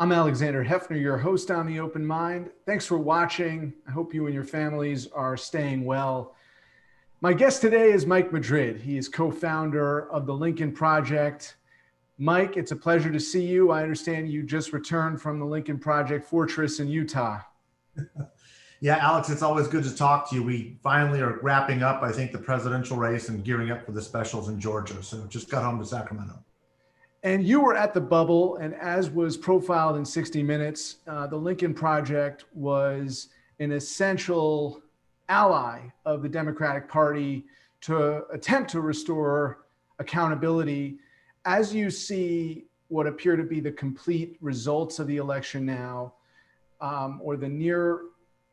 I'm Alexander Hefner, your host on The Open Mind. Thanks for watching. I hope you and your families are staying well. My guest today is Mike Madrid. He is co-founder of the Lincoln Project. Mike, it's a pleasure to see you. I understand you just returned from the Lincoln Project Fortress in Utah. Yeah, Alex, it's always good to talk to you. We finally are wrapping up, I think, the presidential race and gearing up for the specials in Georgia. So just got home to Sacramento. And you were at the bubble, and as was profiled in 60 Minutes, the Lincoln Project was an essential ally of the Democratic Party to attempt to restore accountability. As you see what appear to be the complete results of the election now, or the near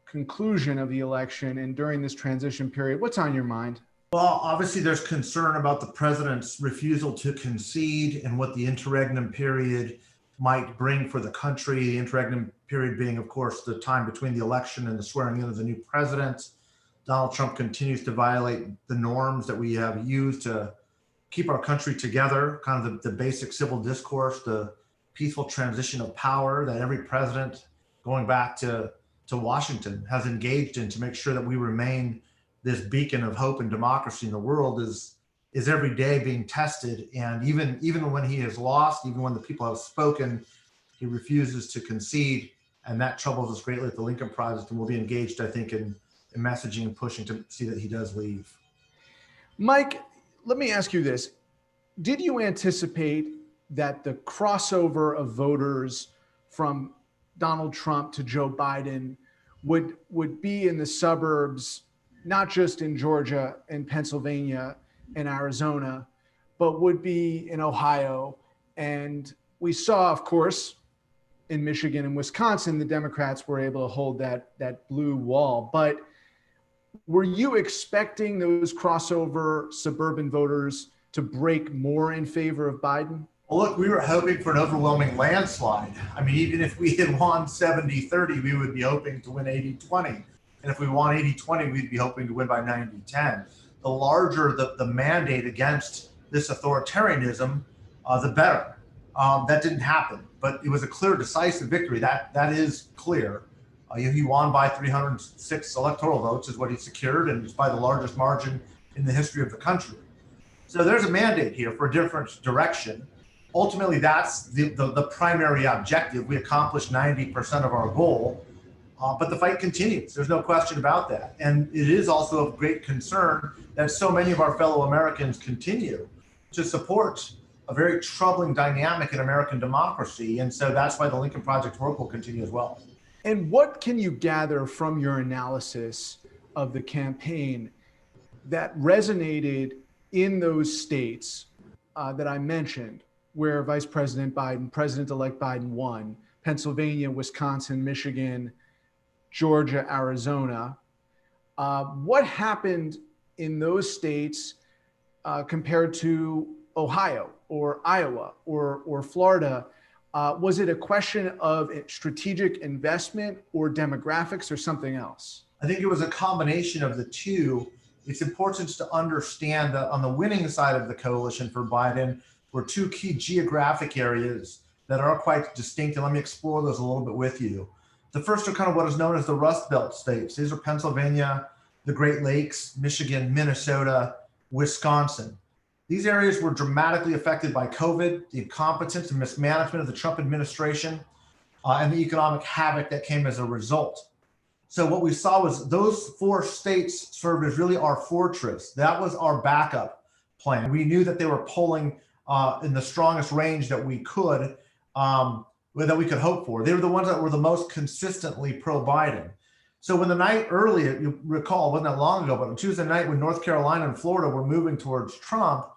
conclusion of the election and during this transition period, what's on your mind? Well, obviously there's concern about the president's refusal to concede and what the interregnum period might bring for the country. The interregnum period being, of course, the time between the election and the swearing in of the new president. Donald Trump continues to violate the norms that we have used to keep our country together, kind of the basic civil discourse, the peaceful transition of power that every president going back to Washington has engaged in to make sure that we remain this beacon of hope and democracy in the world is every day being tested. And even when he has lost, even when the people have spoken, he refuses to concede. And that troubles us greatly at the Lincoln Project. And we'll be engaged, I think, in messaging and pushing to see that he does leave. Mike, let me ask you this. Did you anticipate that the crossover of voters from Donald Trump to Joe Biden would be in the suburbs, not just in Georgia and Pennsylvania and Arizona, but would be in Ohio? And we saw, of course, in Michigan and Wisconsin, the Democrats were able to hold that blue wall. But were you expecting those crossover suburban voters to break more in favor of Biden? Well, look, we were hoping for an overwhelming landslide. I mean, even if we had won 70-30, we would be hoping to win 80-20. And if we won 80-20, we'd be hoping to win by 90-10. The larger the mandate against this authoritarianism, the better. That didn't happen, but it was a clear, decisive victory. That is clear. He won by 306 electoral votes is what he secured, and it's by the largest margin in the history of the country. So there's a mandate here for a different direction. Ultimately, that's the primary objective. We accomplished 90% of our goal, but the fight continues. There's no question about that. And it is also of great concern that so many of our fellow Americans continue to support a very troubling dynamic in American democracy. And so that's why the Lincoln Project work will continue as well. And what can you gather from your analysis of the campaign that resonated in those states that I mentioned, where Vice President Biden, President-elect Biden won: Pennsylvania, Wisconsin, Michigan, Georgia, Arizona? What happened in those states compared to Ohio or Iowa or Florida? Was it a question of strategic investment or demographics or something else? I think it was a combination of the two. It's important to understand that on the winning side of the coalition for Biden were two key geographic areas that are quite distinct. And let me explore those a little bit with you. The first are kind of what is known as the Rust Belt states. These are Pennsylvania, the Great Lakes, Michigan, Minnesota, Wisconsin. These areas were dramatically affected by COVID, the incompetence and mismanagement of the Trump administration, and the economic havoc that came as a result. So what we saw was those four states served as really our fortress. That was our backup plan. We knew that they were polling in the strongest range that we could hope for. They were the ones that were the most consistently pro-Biden. So when the night earlier, you recall, it wasn't that long ago, but on Tuesday night when North Carolina and Florida were moving towards Trump,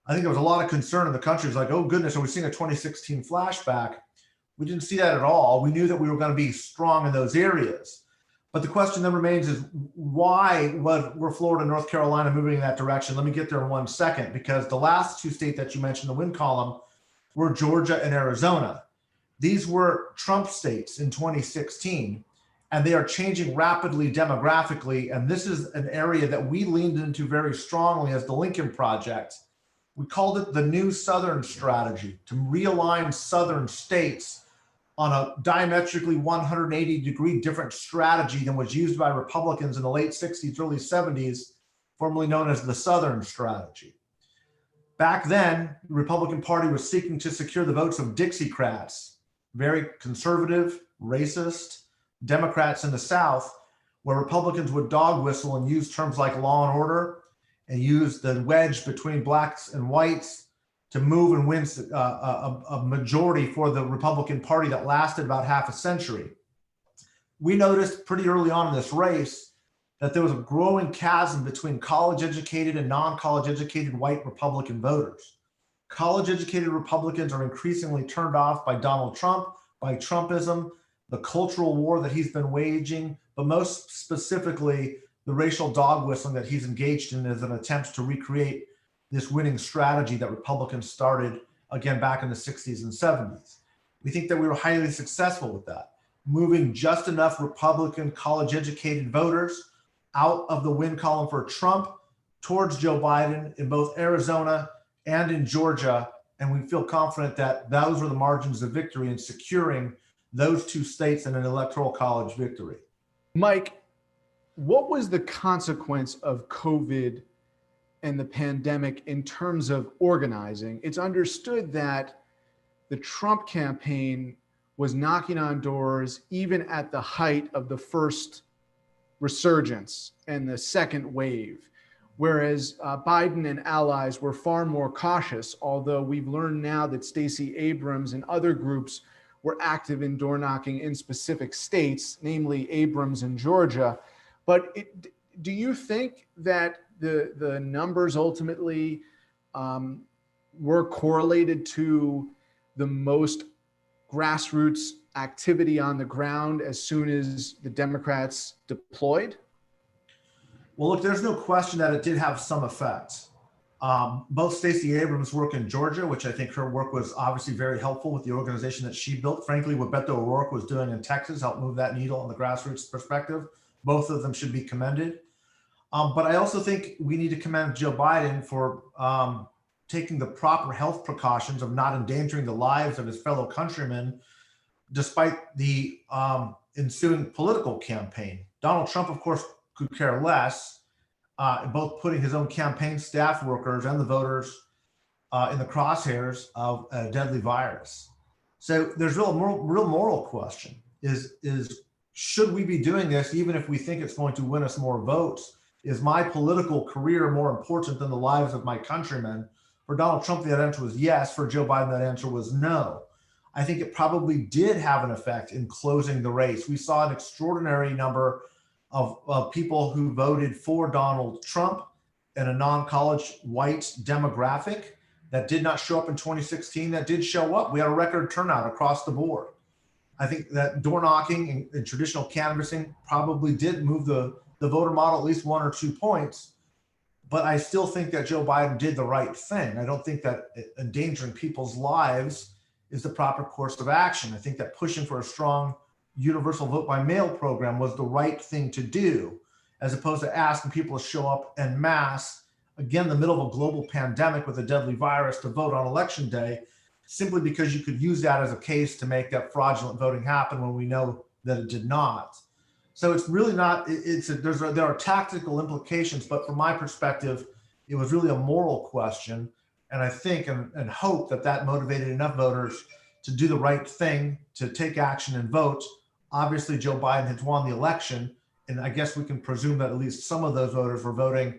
I think there was a lot of concern in the country. It was like, oh goodness, are we seeing a 2016 flashback? We didn't see that at all. We knew that we were going to be strong in those areas. But the question then remains is why were Florida and North Carolina moving in that direction? Let me get there in 1 second, because the last two states that you mentioned, the win column, were Georgia and Arizona. These were Trump states in 2016, and they are changing rapidly demographically. And this is an area that we leaned into very strongly as the Lincoln Project. We called it the New Southern Strategy, to realign Southern states on a diametrically 180-degree different strategy than was used by Republicans in the late 60s, early 70s, formerly known as the Southern strategy. Back then, the Republican Party was seeking to secure the votes of Dixiecrats, very conservative, racist Democrats in the South, where Republicans would dog whistle and use terms like law and order and use the wedge between blacks and whites to move and win a majority for the Republican Party that lasted about half a century. We noticed pretty early on in this race that there was a growing chasm between college-educated and non-college educated white Republican voters. College-educated Republicans are increasingly turned off by Donald Trump, by Trumpism, the cultural war that he's been waging, but most specifically, the racial dog whistling that he's engaged in as an attempt to recreate this winning strategy that Republicans started again back in the 60s and 70s. We think that we were highly successful with that, moving just enough Republican college-educated voters out of the win column for Trump towards Joe Biden in both Arizona and in Georgia. And we feel confident that those were the margins of victory in securing those two states in an electoral college victory. Mike, what was the consequence of COVID and the pandemic in terms of organizing? It's understood that the Trump campaign was knocking on doors even at the height of the first resurgence and the second wave, whereas Biden and allies were far more cautious, although we've learned now that Stacey Abrams and other groups were active in door knocking in specific states, namely Abrams in Georgia. But do you think that the numbers ultimately were correlated to the most grassroots activity on the ground as soon as the Democrats deployed? Well, look, there's no question that it did have some effects. Both Stacey Abrams' work in Georgia, which I think her work was obviously very helpful with the organization that she built. Frankly, what Beto O'Rourke was doing in Texas helped move that needle on the grassroots perspective. Both of them should be commended. But I also think we need to commend Joe Biden for taking the proper health precautions of not endangering the lives of his fellow countrymen, despite the ensuing political campaign. Donald Trump, of course, could care less, both putting his own campaign staff workers and the voters in the crosshairs of a deadly virus. So there's real moral question is should we be doing this even if we think it's going to win us more votes? Is my political career more important than the lives of my countrymen? For Donald Trump, that answer was yes. For Joe Biden, that answer was no. I think it probably did have an effect in closing the race. We saw an extraordinary number of people who voted for Donald Trump in a non-college white demographic that did not show up in 2016, that did show up. We had a record turnout across the board. I think that door knocking and traditional canvassing probably did move the voter model at least 1 or 2 points. But I still think that Joe Biden did the right thing. I don't think that endangering people's lives is the proper course of action. I think that pushing for a strong universal vote by mail program was the right thing to do, as opposed to asking people to show up en masse, again, in the middle of a global pandemic with a deadly virus, to vote on election day, simply because you could use that as a case to make that fraudulent voting happen when we know that it did not. So it's really not, there are tactical implications, but from my perspective, it was really a moral question. And I think and hope that motivated enough voters to do the right thing, to take action and vote. Obviously, Joe Biden has won the election, and I guess we can presume that at least some of those voters were voting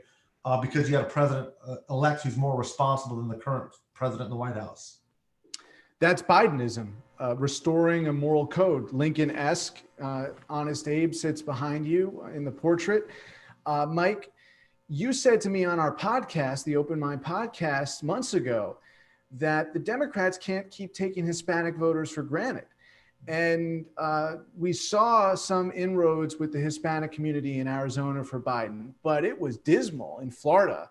because you had a president-elect who's more responsible than the current president in the White House. That's Bidenism, restoring a moral code. Lincoln-esque. Honest Abe sits behind you in the portrait. Mike, you said to me on our podcast, the Open Mind podcast, months ago, that the Democrats can't keep taking Hispanic voters for granted. And we saw some inroads with the Hispanic community in Arizona for Biden, but it was dismal in Florida,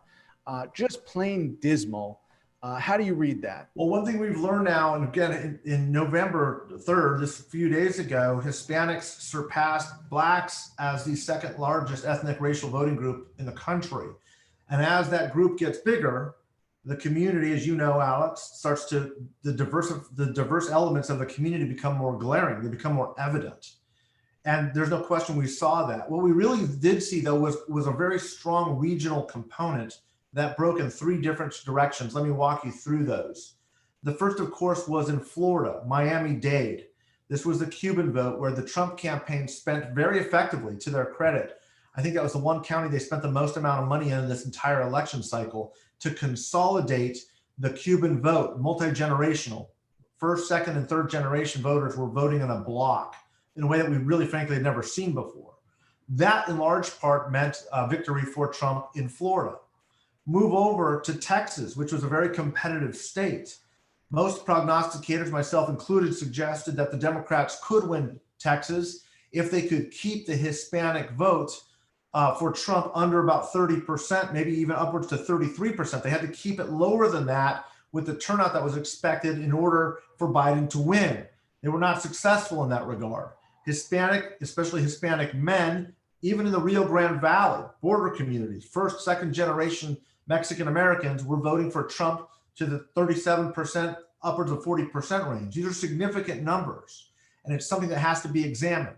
just plain dismal. How do you read that? Well, one thing we've learned now, and again, in November 3rd, just a few days ago, Hispanics surpassed Blacks as the second largest ethnic racial voting group in the country. And as that group gets bigger, the community, as you know, Alex, the diverse elements of the community become more glaring. They become more evident. And there's no question we saw that. What we really did see, though, was a very strong regional component that broke in three different directions. Let me walk you through those. The first, of course, was in Florida, Miami-Dade. This was the Cuban vote, where the Trump campaign spent very effectively, to their credit. I think that was the one county they spent the most amount of money in this entire election cycle, to consolidate the Cuban vote, multi-generational. First, second, and third generation voters were voting in a block in a way that we really, frankly, had never seen before. That, in large part, meant victory for Trump in Florida. Move over to Texas, which was a very competitive state. Most prognosticators, myself included, suggested that the Democrats could win Texas if they could keep the Hispanic vote for Trump under about 30%, maybe even upwards to 33%. They had to keep it lower than that with the turnout that was expected in order for Biden to win. They were not successful in that regard. Hispanic, especially Hispanic men, even in the Rio Grande Valley, border communities, first, second generation Mexican Americans were voting for Trump to the 37%, upwards of 40% range. These are significant numbers, and it's something that has to be examined.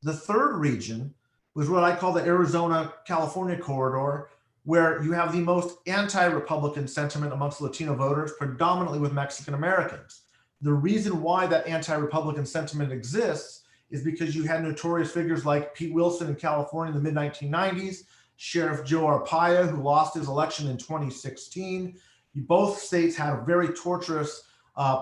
The third region was what I call the Arizona-California corridor, where you have the most anti-Republican sentiment amongst Latino voters, predominantly with Mexican Americans. The reason why that anti-Republican sentiment exists is because you had notorious figures like Pete Wilson in California in the mid-1990s, Sheriff Joe Arpaio, who lost his election in 2016. Both states had very torturous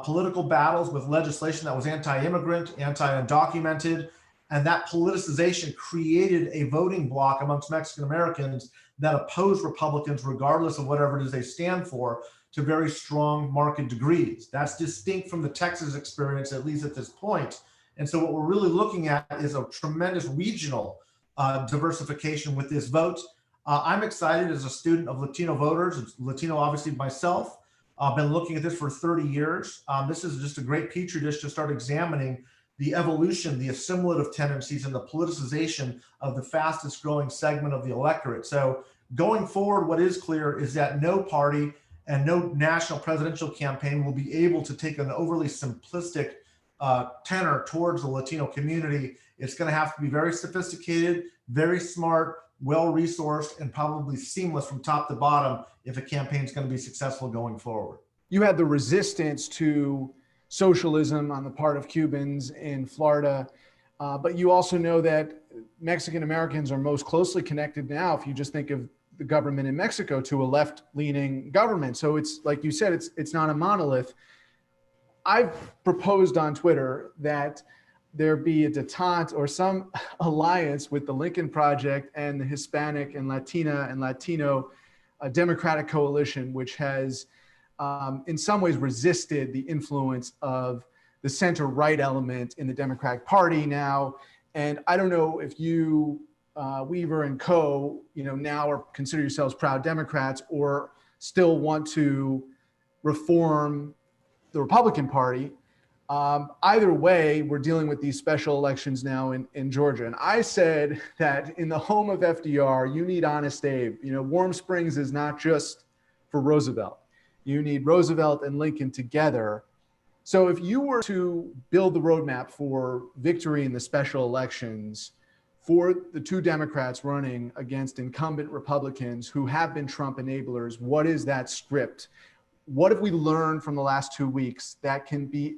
political battles with legislation that was anti-immigrant, anti-undocumented, and that politicization created a voting bloc amongst Mexican Americans that opposed Republicans, regardless of whatever it is they stand for, to very strong marked degrees. That's distinct from the Texas experience, at least at this point. And so what we're really looking at is a tremendous regional diversification with this vote. I'm excited as a student of Latino voters, Latino obviously myself. I've been looking at this for 30 years. This is just a great petri dish to start examining the evolution, the assimilative tendencies, and the politicization of the fastest growing segment of the electorate. So going forward, what is clear is that no party and no national presidential campaign will be able to take an overly simplistic tenor towards the Latino community. It's going to have to be very sophisticated, very smart, well-resourced, and probably seamless from top to bottom if a campaign is going to be successful going forward. You had the resistance to socialism on the part of Cubans in Florida, but you also know that Mexican Americans are most closely connected now, if you just think of the government in Mexico, to a left-leaning government. So it's like you said, it's not a monolith. I've proposed on Twitter that there be a detente or some alliance with the Lincoln Project and the Hispanic and Latina and Latino Democratic Coalition, which has in some ways resisted the influence of the center-right element in the Democratic Party now. And I don't know if you, Weaver and co, now consider yourselves proud Democrats or still want to reform the Republican Party. Either way, we're dealing with these special elections now in Georgia. And I said that in the home of FDR, you need Honest Abe. Warm Springs is not just for Roosevelt. You need Roosevelt and Lincoln together. So if you were to build the roadmap for victory in the special elections for the two Democrats running against incumbent Republicans who have been Trump enablers, what is that script? What have we learned from the last 2 weeks that can be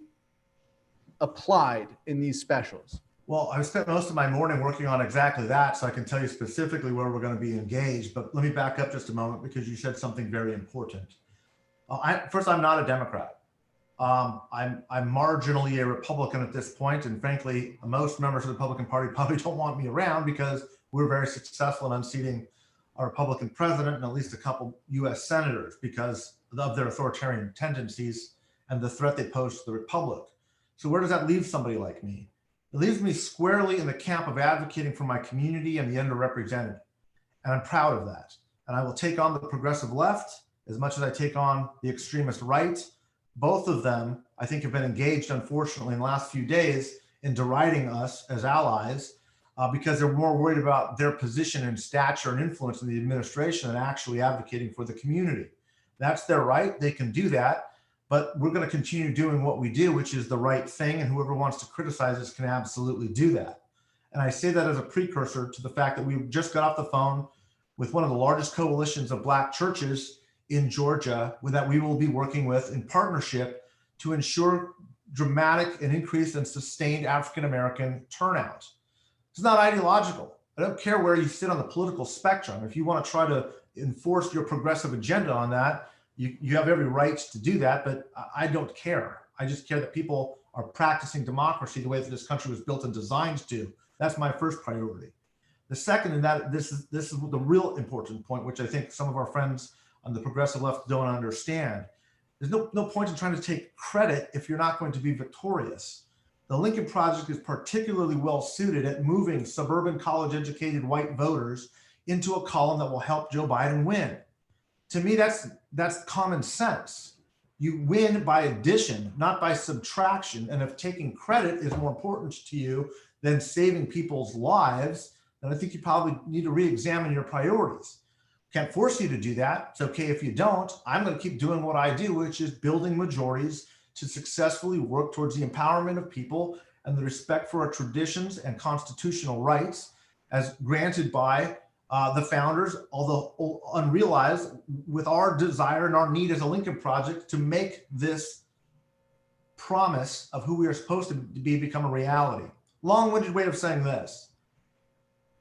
applied in these specials? Well, I've spent most of my morning working on exactly that, so I can tell you specifically where we're going to be engaged. But let me back up just a moment because you said something very important. First, I'm not a Democrat. I'm marginally a Republican at this point, and frankly, most members of the Republican Party probably don't want me around because we're very successful in unseating a Republican president and at least a couple U.S. senators because of their authoritarian tendencies and the threat they pose to the Republic. So where does that leave somebody like me? It leaves me squarely in the camp of advocating for my community and the underrepresented. And I'm proud of that. And I will take on the progressive left as much as I take on the extremist right. Both of them, I think, have been engaged, unfortunately, in the last few days in deriding us as allies because they're more worried about their position and stature and influence in the administration than actually advocating for the community. That's their right. They can do that. But we're going to continue doing what we do, which is the right thing. And whoever wants to criticize us can absolutely do that. And I say that as a precursor to the fact that we just got off the phone with one of the largest coalitions of Black churches in Georgia that we will be working with in partnership to ensure dramatic and increased and sustained African-American turnout. It's not ideological. I don't care where you sit on the political spectrum. If you want to try to enforce your progressive agenda on that, you have every right to do that, but I don't care. I just care that people are practicing democracy the way that this country was built and designed to. That's my first priority. The second, and that this is the real important point, which I think some of our friends on the progressive left don't understand. There's no point in trying to take credit if you're not going to be victorious. The Lincoln Project is particularly well suited at moving suburban college-educated white voters into a column that will help Joe Biden win. To me, that's common sense. You win by addition, not by subtraction. And if taking credit is more important to you than saving people's lives, then I think you probably need to re-examine your priorities. Can't force you to do that. It's okay if you don't. I'm going to keep doing what I do, which is building majorities to successfully work towards the empowerment of people and the respect for our traditions and constitutional rights as granted by the founders, although unrealized, with our desire and our need as a Lincoln Project to make this promise of who we are supposed to be become a reality. Long-winded way of saying this.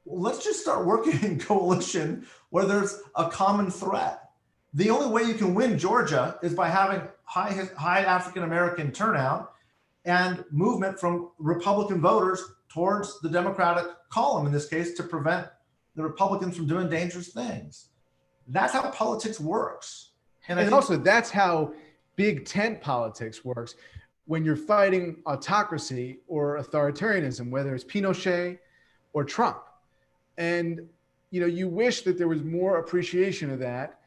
Let's just start working in coalition where there's a common threat. The only way you can win Georgia is by having high African-American turnout and movement from Republican voters towards the Democratic column, in this case, to prevent the Republicans from doing dangerous things. That's how politics works. And also, that's how big tent politics works. When you're fighting autocracy or authoritarianism, whether it's Pinochet or Trump. And you wish that there was more appreciation of that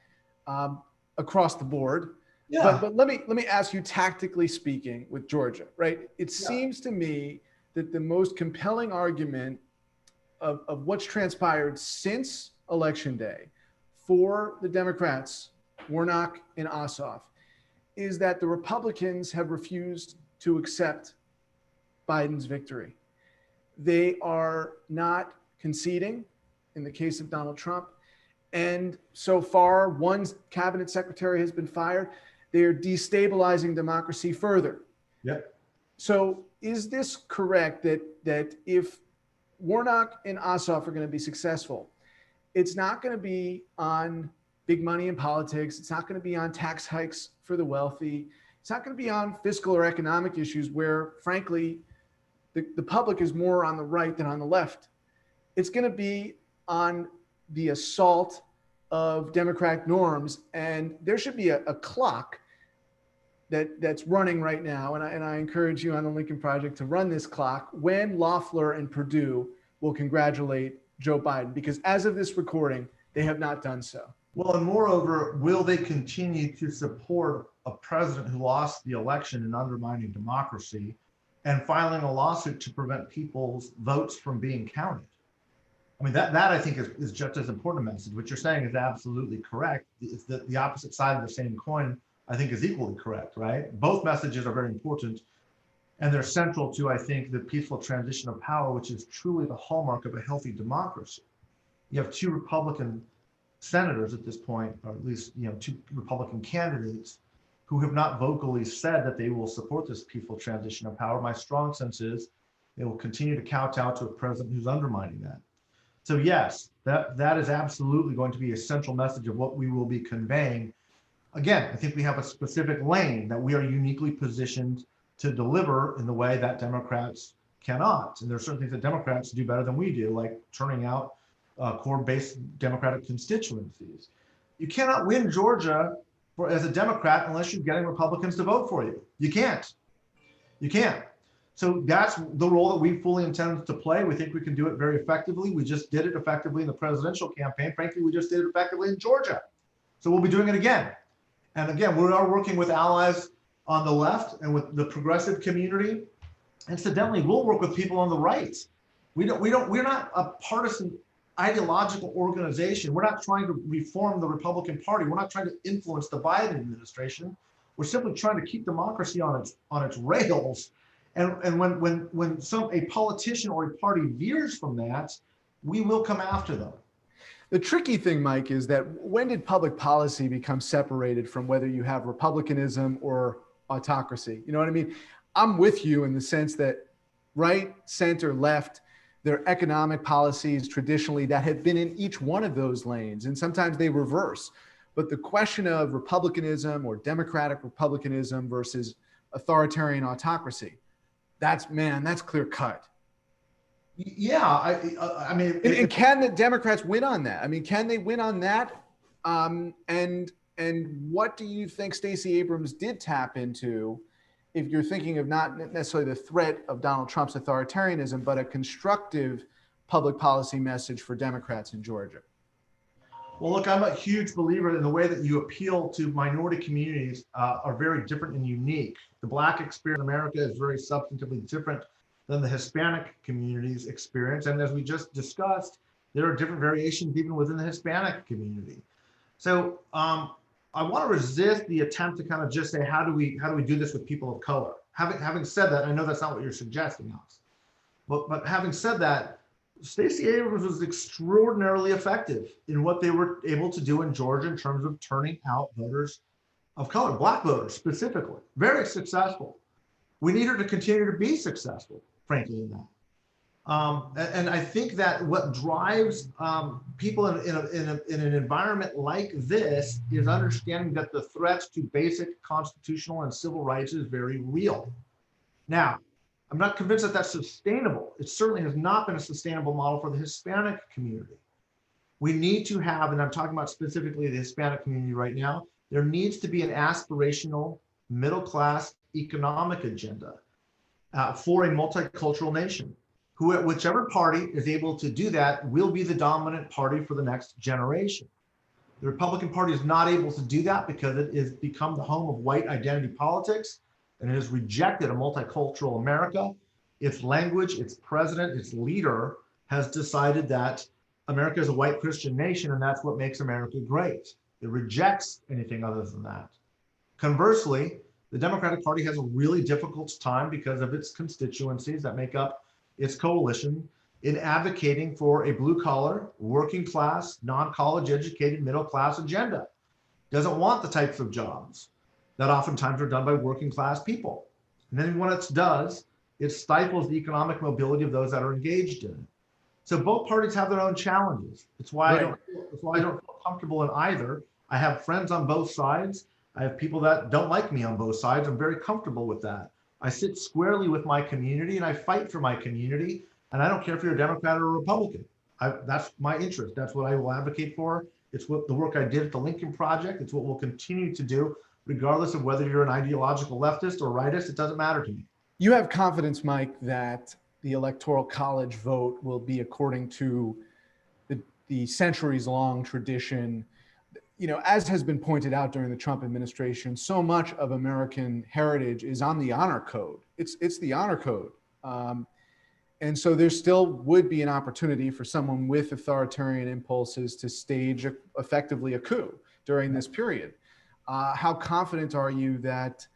across the board. Yeah. But let me ask you, tactically speaking, with Georgia, right? It seems to me that the most compelling argument of what's transpired since Election Day for the Democrats, Warnock and Ossoff, is that the Republicans have refused to accept Biden's victory. They are not conceding in the case of Donald Trump. And so far, one cabinet secretary has been fired. They're destabilizing democracy further. Yep. So is this correct that if Warnock and Ossoff are going to be successful, it's not going to be on big money in politics. It's not going to be on tax hikes for the wealthy. It's not going to be on fiscal or economic issues where, frankly, the public is more on the right than on the left. It's going to be on the assault of democratic norms. And there should be a clock that's running right now. And I encourage you on the Lincoln Project to run this clock when Loeffler and Perdue will congratulate Joe Biden, because as of this recording, they have not done so. Well, and moreover, will they continue to support a president who lost the election and undermining democracy and filing a lawsuit to prevent people's votes from being counted? I mean, that I think is just as important a message. What you're saying is absolutely correct. It's the opposite side of the same coin, I think, is equally correct, right? Both messages are very important, and they're central to, I think, the peaceful transition of power, which is truly the hallmark of a healthy democracy. You have two Republican senators at this point, or at least two Republican candidates who have not vocally said that they will support this peaceful transition of power. My strong sense is they will continue to kowtow to a president who's undermining that. So yes, that is absolutely going to be a central message of what we will be conveying. Again, I think we have a specific lane that we are uniquely positioned to deliver in the way that Democrats cannot. And there are certain things that Democrats do better than we do, like turning out core-based Democratic constituencies. You cannot win Georgia as a Democrat unless you're getting Republicans to vote for you. You can't. You can't. So that's the role that we fully intend to play. We think we can do it very effectively. We just did it effectively in the presidential campaign. Frankly, we just did it effectively in Georgia. So we'll be doing it again. And again, we are working with allies on the left and with the progressive community. Incidentally, we'll work with people on the right. We're not a partisan ideological organization. We're not trying to reform the Republican Party. We're not trying to influence the Biden administration. We're simply trying to keep democracy on its rails. And when a politician or a party veers from that, we will come after them. The tricky thing, Mike, is that when did public policy become separated from whether you have republicanism or autocracy? You know what I mean? I'm with you in the sense that right, center, left, there are economic policies traditionally that have been in each one of those lanes, and sometimes they reverse. But the question of republicanism or democratic republicanism versus authoritarian autocracy, that's clear cut. Yeah, I mean, and can the Democrats win on that? I mean, can they win on that? And what do you think Stacey Abrams did tap into, if you're thinking of not necessarily the threat of Donald Trump's authoritarianism, but a constructive public policy message for Democrats in Georgia? Well, look, I'm a huge believer in the way that you appeal to minority communities are very different and unique. The Black experience in America is very substantively different than the Hispanic community's experience. And as we just discussed, there are different variations even within the Hispanic community. So I want to resist the attempt to kind of just say, how do we do this with people of color? Having said that, I know that's not what you're suggesting, Alex. But having said that, Stacey Abrams was extraordinarily effective in what they were able to do in Georgia in terms of turning out voters of color, Black voters specifically. Very successful. We need her to continue to be successful, frankly, in that. And I think that what drives people in an environment like this is understanding that the threats to basic constitutional and civil rights is very real. Now, I'm not convinced that that's sustainable. It certainly has not been a sustainable model for the Hispanic community. We need to have, and I'm talking about specifically the Hispanic community right now, there needs to be an aspirational middle-class economic agenda for a multicultural nation. Whichever party is able to do that will be the dominant party for the next generation. The Republican Party is not able to do that because it has become the home of white identity politics, and it has rejected a multicultural America. Its language, its president, its leader has decided that America is a white Christian nation, and that's what makes America great. It rejects anything other than that. Conversely, the Democratic Party has a really difficult time because of its constituencies that make up its coalition in advocating for a blue-collar, working-class, non-college educated, middle-class agenda. Doesn't want the types of jobs that oftentimes are done by working-class people. And then when it does, it stifles the economic mobility of those that are engaged in it. So both parties have their own challenges. That's why I don't feel comfortable in either. I have friends on both sides. I have people that don't like me on both sides. I'm very comfortable with that. I sit squarely with my community and I fight for my community. And I don't care if you're a Democrat or a Republican. That's my interest. That's what I will advocate for. It's what the work I did at the Lincoln Project. It's what we'll continue to do, regardless of whether you're an ideological leftist or rightist. It doesn't matter to me. You have confidence, Mike, that the Electoral College vote will be according to the centuries-long tradition. You know, as has been pointed out during the Trump administration, so much of American heritage is on the honor code. It's the honor code. And so there still would be an opportunity for someone with authoritarian impulses to stage effectively a coup during this period. How confident are you that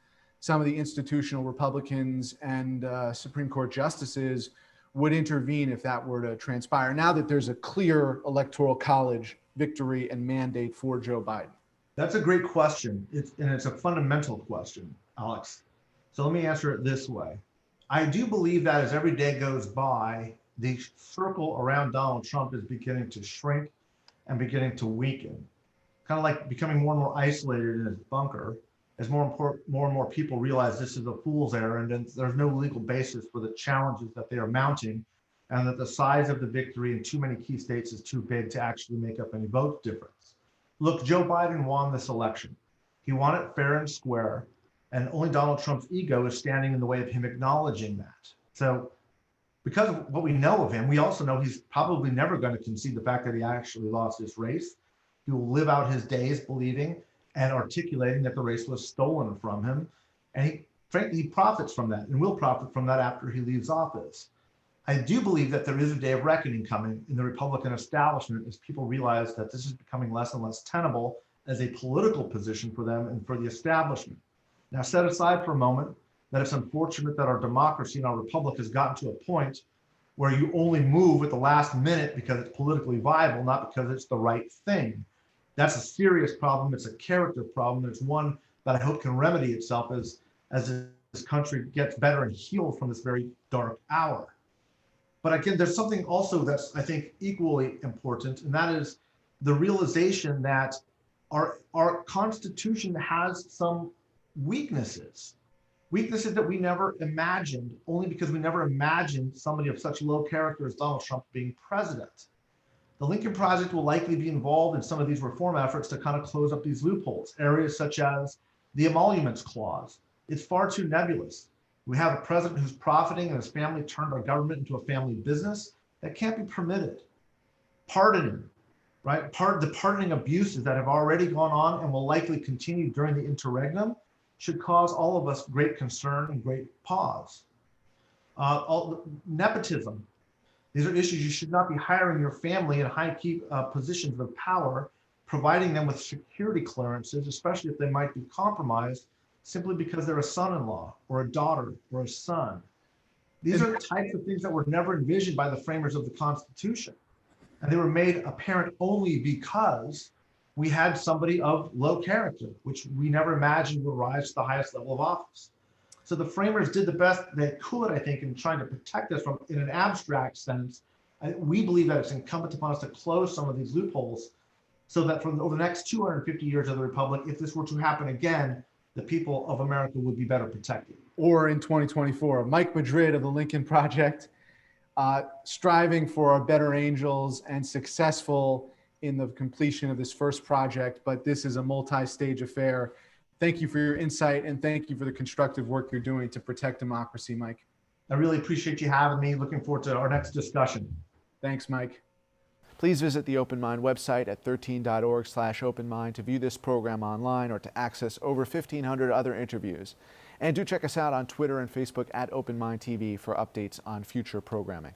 some of the institutional Republicans and Supreme Court justices would intervene if that were to transpire, now that there's a clear Electoral College victory and mandate for Joe Biden? That's a great question. It's a fundamental question, Alex. So let me answer it this way. I do believe that as every day goes by, the circle around Donald Trump is beginning to shrink and beginning to weaken, kind of like becoming more and more isolated in his bunker as more and more people realize this is a fool's errand and there's no legal basis for the challenges that they are mounting, and that the size of the victory in too many key states is too big to actually make up any vote difference. Look, Joe Biden won this election. He won it fair and square, and only Donald Trump's ego is standing in the way of him acknowledging that. So because of what we know of him, we also know he's probably never going to concede the fact that he actually lost this race. He will live out his days believing and articulating that the race was stolen from him. And frankly, he profits from that and will profit from that after he leaves office. I do believe that there is a day of reckoning coming in the Republican establishment as people realize that this is becoming less and less tenable as a political position for them and for the establishment. Now, set aside for a moment that it's unfortunate that our democracy and our republic has gotten to a point where you only move at the last minute because it's politically viable, not because it's the right thing. That's a serious problem. It's a character problem. It's one that I hope can remedy itself as this country gets better and healed from this very dark hour. But again, there's something also that's, I think, equally important, and that is the realization that our Constitution has some weaknesses that we never imagined, only because we never imagined somebody of such low character as Donald Trump being president. The Lincoln Project will likely be involved in some of these reform efforts to kind of close up these loopholes, areas such as the emoluments clause. It's far too nebulous. We have a president who's profiting and his family turned our government into a family business. That can't be permitted. Pardoning, right? The pardoning abuses that have already gone on and will likely continue during the interregnum should cause all of us great concern and great pause. Nepotism. These are issues. You should not be hiring your family in high key positions of power, providing them with security clearances, especially if they might be compromised, simply because they're a son-in-law or a daughter or a son. These are the types of things that were never envisioned by the framers of the Constitution. And they were made apparent only because we had somebody of low character, which we never imagined would rise to the highest level of office. So the framers did the best they could, I think, in trying to protect us from, in an abstract sense. We believe that it's incumbent upon us to close some of these loopholes so that over the next 250 years of the Republic, if this were to happen again, the people of America would be better protected. Or in 2024, Mike Madrid of the Lincoln Project, striving for our better angels and successful in the completion of this first project, but this is a multi-stage affair. Thank you for your insight and thank you for the constructive work you're doing to protect democracy, Mike. I really appreciate you having me. Looking forward to our next discussion. Thanks, Mike. Please visit the Open Mind website at 13.org/openmind to view this program online or to access over 1,500 other interviews. And do check us out on Twitter and Facebook at Open Mind TV for updates on future programming.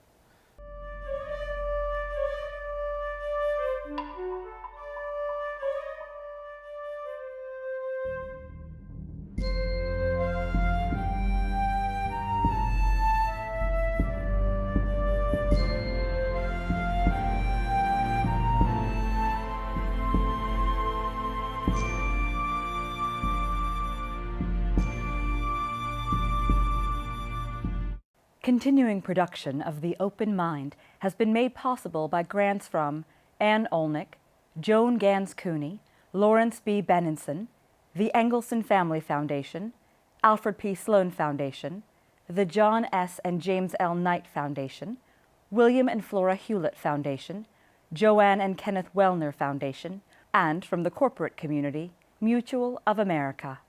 Continuing production of The Open Mind has been made possible by grants from Ann Olnick, Joan Gans Cooney, Lawrence B. Benenson, the Engelson Family Foundation, Alfred P. Sloan Foundation, the John S. and James L. Knight Foundation, William and Flora Hewlett Foundation, Joanne and Kenneth Wellner Foundation, and from the corporate community, Mutual of America.